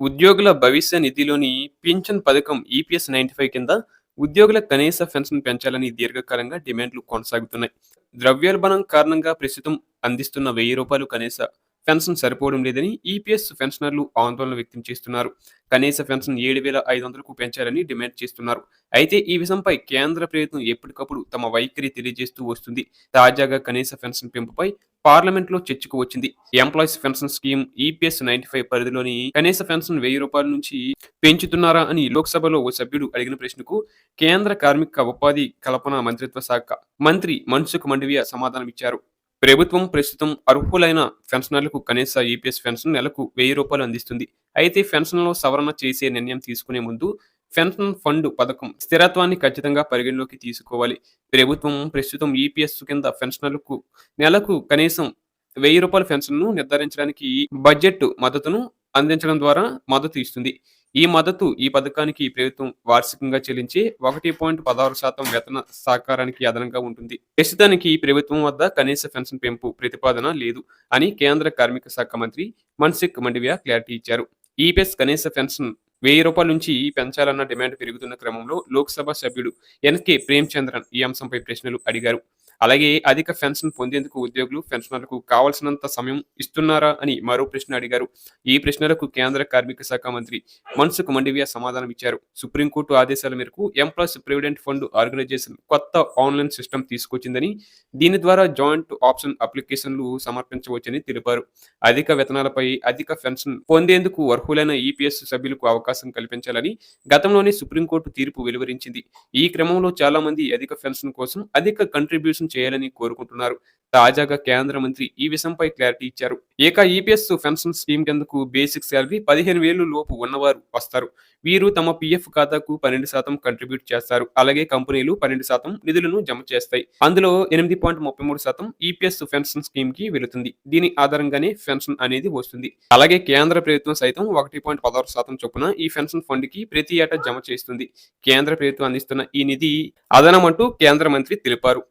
ఉద్యోగుల భవిష్య నిధిలోని పింఛన్ పథకం ఈపీఎస్ 95 కింద ఉద్యోగుల కనీస పెన్షన్ పెంచాలని దీర్ఘకాలంగా డిమాండ్లు కొనసాగుతున్నాయి. ద్రవ్యోల్బణం కారణంగా ప్రస్తుతం అందిస్తున్న రూ. 1000 కనీస పెన్షన్ సరిపోవడం లేదని ఈపీఎస్ పెన్షనర్లు ఆందోళన వ్యక్తం చేస్తున్నారు. కనీస పెన్షన్ 7,500కు పెంచాలని డిమాండ్ చేస్తున్నారు. అయితే ఈ విషయంపై కేంద్ర ప్రభుత్వం ఎప్పటికప్పుడు తమ వైఖరి తెలియజేస్తూ వస్తుంది. తాజాగా కనీస పెన్షన్ పెంపుపై పార్లమెంట్లో చర్చకు వచ్చింది. ఎంప్లాయీస్ పెన్షన్ స్కీమ్ ఈపీఎస్ 95 పరిధిలోని కనీస పెన్షన్ రూ. 1000 నుంచి పెంచుతున్నారా అని లోక్సభలో ఓ సభ్యుడు అడిగిన ప్రశ్నకు కేంద్ర కార్మిక ఉపాధి కల్పన మంత్రిత్వ శాఖ మంత్రి మన్సుఖ్ మండవియా సమాధానమిచ్చారు. ప్రభుత్వం ప్రస్తుతం అర్హులైన పెన్షనర్లకు కనీస ఈపీఎస్ పెన్షన్ నెలకు రూ. 1000 అందిస్తుంది. అయితే పెన్షన్లో సవరణ చేసే నిర్ణయం తీసుకునే ముందు పెన్షన్ ఫండ్ పథకం స్థిరత్వాన్ని ఖచ్చితంగా పరిగణలోకి తీసుకోవాలి. ప్రభుత్వం ప్రస్తుతం ఈపీఎస్ కింద పెన్షనర్లకు నెలకు కనీసం రూ. 1000 పెన్షన్ను నిర్ధారించడానికి బడ్జెట్ మద్దతును అందించడం ద్వారా మద్దతు ఇస్తుంది. ఈ పథకానికి ప్రభుత్వం వార్షికంగా చెల్లించే 1.16% వేతన సహకారానికి అదనంగా ఉంటుంది. ప్రస్తుతానికి ప్రభుత్వం వద్ద కనీస పెన్షన్ పెంపు ప్రతిపాదన లేదు అని కేంద్ర కార్మిక శాఖ మంత్రి మన్సుఖ్ మండవియా క్లారిటీ ఇచ్చారు. ఈపీఎస్ కనీస పెన్షన్ రూ. 1000 నుంచి పెంచాలన్న డిమాండ్ పెరుగుతున్న క్రమంలో లోక్సభ సభ్యుడు ఎన్కే ప్రేమచంద్రన్ ఈ అంశంపై ప్రశ్నలు అడిగారు. అలాగే అధిక పెన్షన్ పొందేందుకు ఉద్యోగులు, పెన్షనర్లకు కావాల్సినంత సమయం ఇస్తున్నారా అని మరో ప్రశ్న అడిగారు. ఈ ప్రశ్నలకు కేంద్ర కార్మిక శాఖ మంత్రి మన్సుఖ్ మండవియా సమాధానం ఇచ్చారు. సుప్రీంకోర్టు ఆదేశాల మేరకు ఎంప్లాయీస్ ప్రావిడెంట్ ఫండ్ ఆర్గనైజేషన్ కొత్త ఆన్లైన్ సిస్టమ్ తీసుకొచ్చిందని, దీని ద్వారా జాయింట్ ఆప్షన్ అప్లికేషన్లు సమర్పించవచ్చని తెలిపారు. అధిక వేతనాలపై అధిక పెన్షన్ పొందేందుకు అర్హులైన ఈపీఎస్ సభ్యులకు అవకాశం కల్పించాలని గతంలోనే సుప్రీంకోర్టు తీర్పు వెలువరించింది. ఈ క్రమంలో చాలా మంది అధిక పెన్షన్ కోసం అధిక కంట్రిబ్యూషన్ చేయాలని కోరుకుంటున్నారు. తాజాగా కేంద్ర మంత్రి ఈ విషయంపై క్లారిటీ ఇచ్చారు. ఈపీఎస్ పెన్షన్ స్కీమ్ కిందకు బేసిక్ శాలరీ 15,000 లోపు ఉన్నవారు వస్తారు. వీరు తమ పీఎఫ్ ఖాతాకు 12% కంట్రిబ్యూట్ చేస్తారు. అలాగే కంపెనీలు 12% నిధులను జమ చేస్తాయి. అందులో 8.33% ఈపీఎస్ పెన్షన్ స్కీమ్ కి వెళుతుంది. దీని ఆధారంగానే పెన్షన్ అనేది వస్తుంది. అలాగే కేంద్ర ప్రభుత్వం సైతం 1.16% చొప్పున ఈ పెన్షన్ ఫండ్ కి ప్రతి ఏటా జమ చేస్తుంది. కేంద్ర ప్రభుత్వం అందిస్తున్న ఈ నిధి అదనమంటూ కేంద్ర మంత్రి తెలిపారు.